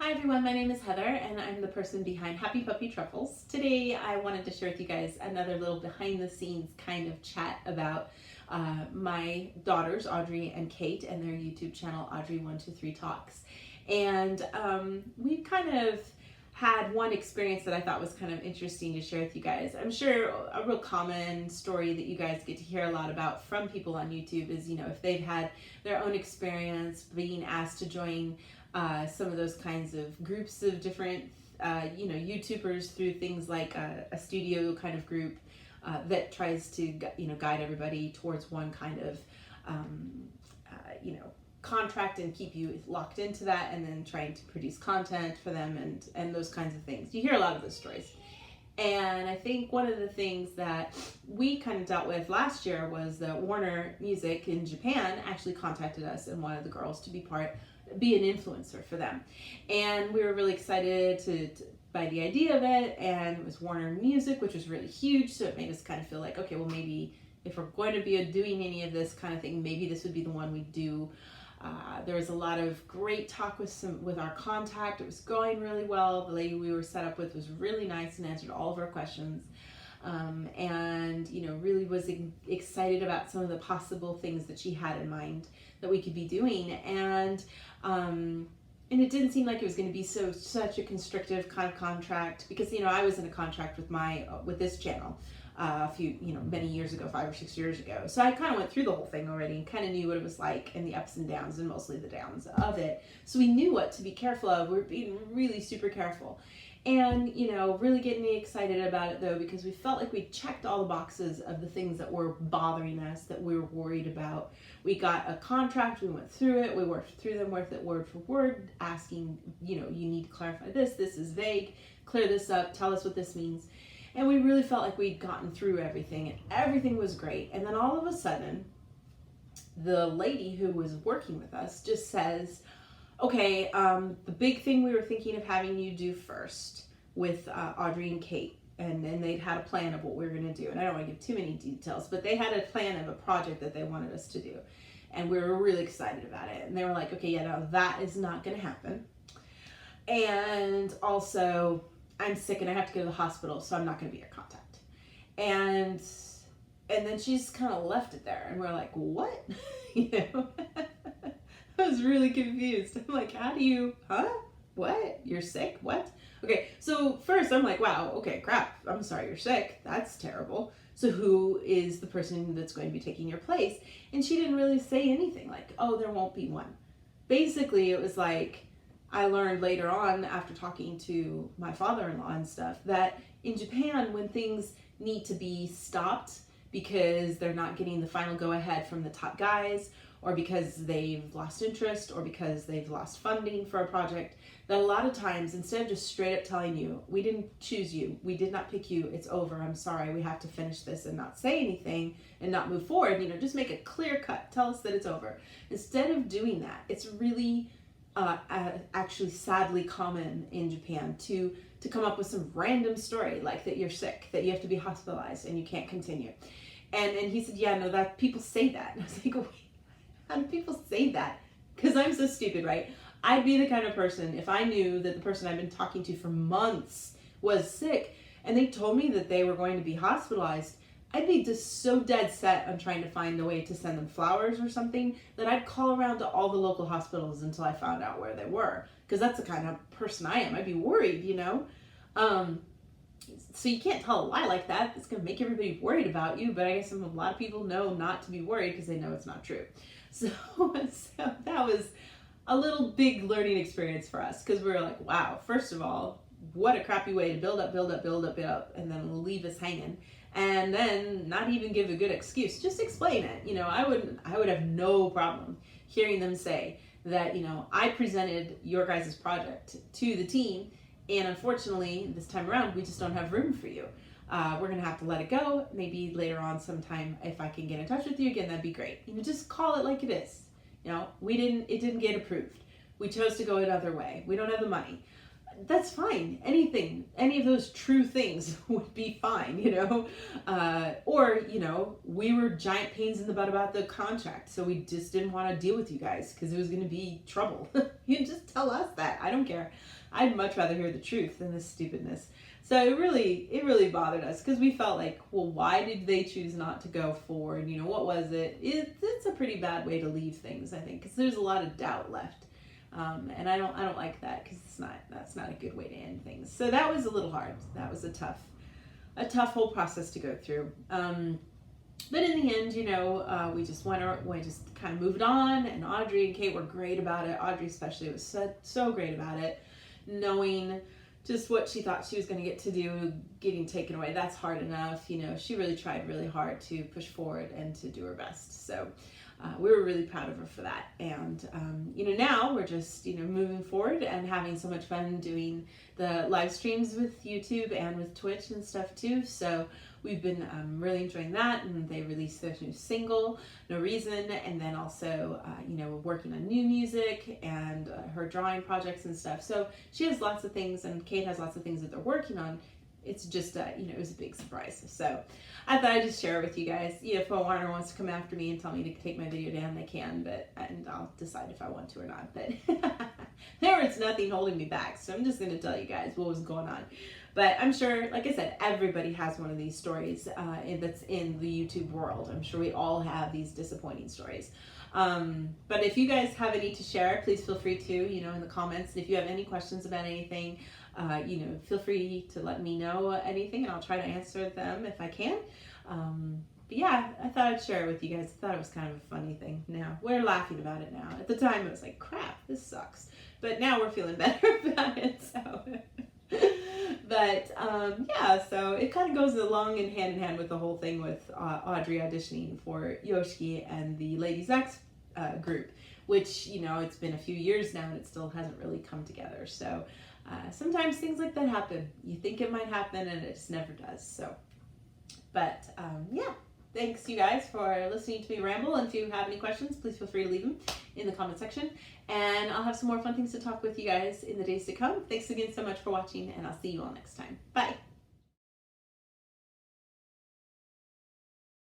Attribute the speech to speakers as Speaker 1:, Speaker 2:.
Speaker 1: Hi everyone, my name is Heather and I'm the person behind Happy Puppy Truffles. Today I wanted to share with you guys another little behind the scenes kind of chat about my daughters Audrey and Kate and their YouTube channel Audrey123 Talks. And we kind of had one experience that I thought was kind of interesting to share with you guys. I'm sure a real common story that you guys get to hear a lot about from people on YouTube is, if they've had their own experience being asked to join some of those kinds of groups of different, YouTubers through things like a studio kind of group that tries to, guide everybody towards one kind of, contract and keep you locked into that, and then trying to produce content for them and those kinds of things. You hear a lot of those stories. And I think one of the things that we kind of dealt with last year was that Warner Music in Japan actually contacted us and wanted the girls to be an influencer for them. And we were really excited by the idea of it, and it was Warner Music, which was really huge, so it made us kind of feel like, okay, well maybe if we're going to be doing any of this kind of thing, maybe this would be the one we do. There was a lot of great talk with our contact. It was going really well. The lady we were set up with was really nice and answered all of our questions. And really was excited about some of the possible things that she had in mind that we could be doing. And it didn't seem like it was going to be such a constrictive kind of contract, because I was in a contract with this channel many years ago, 5 or 6 years ago. So I kind of went through the whole thing already and kind of knew what it was like and the ups and downs, and mostly the downs of it. So we knew what to be careful of. We were being really super careful. And, really getting me excited about it though, because we felt like we checked all the boxes of the things that were bothering us, that we were worried about. We got a contract, we went through it, we worked through them with it word for word, asking, you need to clarify this is vague, clear this up, tell us what this means. And we really felt like we'd gotten through everything and everything was great. And then all of a sudden, the lady who was working with us just says, okay, the big thing we were thinking of having you do first with Audrey and Kate, and then they'd had a plan of what we were going to do. And I don't want to give too many details, but they had a plan of a project that they wanted us to do. And we were really excited about it. And they were like, okay, yeah, no, that is not going to happen. And also, I'm sick and I have to go to the hospital, so I'm not going to be your contact. And then she's kind of left it there. And we're like, what? I was really confused. I'm like, what? You're sick? What? Okay, so first I'm like, wow, okay, crap. I'm sorry you're sick. That's terrible. So who is the person that's going to be taking your place? And she didn't really say anything like, oh, there won't be one. Basically, it was like, I learned later on after talking to my father-in-law and stuff that in Japan, when things need to be stopped because they're not getting the final go-ahead from the top guys, or because they've lost interest, or because they've lost funding for a project, that a lot of times, instead of just straight up telling you, we didn't choose you, we did not pick you, it's over, I'm sorry, we have to finish this, and not say anything and not move forward, just make it clear cut, tell us that it's over. Instead of doing that, it's really actually sadly common in Japan to come up with some random story like that you're sick, that you have to be hospitalized and you can't continue. And he said, yeah, no, that people say that. And I was like, wait, how do people say that? Because I'm so stupid, right? I'd be the kind of person, if I knew that the person I've been talking to for months was sick and they told me that they were going to be hospitalized, I'd be just so dead set on trying to find a way to send them flowers or something that I'd call around to all the local hospitals until I found out where they were. Because that's the kind of person I am. I'd be worried, So you can't tell a lie like that. It's going to make everybody worried about you. But I guess a lot of people know not to be worried because they know it's not true. So that was a little big learning experience for us, because we were like, wow, first of all, what a crappy way to build up, and then leave us hanging. And then not even give a good excuse, just explain it. I would have no problem hearing them say that, I presented your guys' project to the team, and unfortunately this time around we just don't have room for you. We're gonna have to let it go. Maybe later on sometime, if I can get in touch with you again, that'd be great. Just call it like it is. It didn't get approved. We chose to go another way. We don't have the money. that's fine. Anything, any of those true things would be fine, you know? Or, you know, we were giant pains in the butt about the contract, so we just didn't want to deal with you guys because it was going to be trouble. You just tell us that. I don't care. I'd much rather hear the truth than this stupidness. So it really bothered us because we felt like, well, why did they choose not to go forward? You know, what was it? It's a pretty bad way to leave things, I think, because there's a lot of doubt left. And I don't like that because that's not a good way to end things. So that was a little hard. That was a tough whole process to go through. But in the end, you know, we just kind of moved on, and Audrey and Kate were great about it. Audrey especially was so great about it, knowing just what she thought she was going to get to do, getting taken away. That's hard enough. You know, she really tried really hard to push forward and to do her best. So we were really proud of her for that. And, you know, now we're just, you know, moving forward and having so much fun doing the live streams with YouTube and with Twitch and stuff too. So we've been really enjoying that. And they released their new single, No Reason. And then also, you know, working on new music and her drawing projects and stuff. So she has lots of things, and Kate has lots of things that they're working on. It's just, you know, it was a big surprise. So I thought I'd just share it with you guys. You know, if a Warner wants to come after me and tell me to take my video down, they can, and I'll decide if I want to or not. But there was nothing holding me back. So I'm just going to tell you guys what was going on. But I'm sure, like I said, everybody has one of these stories that's in the YouTube world. I'm sure we all have these disappointing stories. But if you guys have any to share, please feel free to, you know, in the comments. And if you have any questions about anything, you know, feel free to let me know anything, and I'll try to answer them if I can. But yeah, I thought I'd share it with you guys. I thought it was kind of a funny thing. Now, we're laughing about it now. At the time, it was like, crap, this sucks. But now we're feeling better about it, so... But yeah, so it kind of goes along in hand with the whole thing with Audrey auditioning for Yoshiki and the Ladies X group, which, you know, it's been a few years now and it still hasn't really come together. So sometimes things like that happen. You think it might happen and it just never does. So, but yeah. Thanks, you guys, for listening to me ramble. And if you have any questions, please feel free to leave them in the comment section. And I'll have some more fun things to talk with you guys in the days to come. Thanks again so much for watching, and I'll see you all next time. Bye.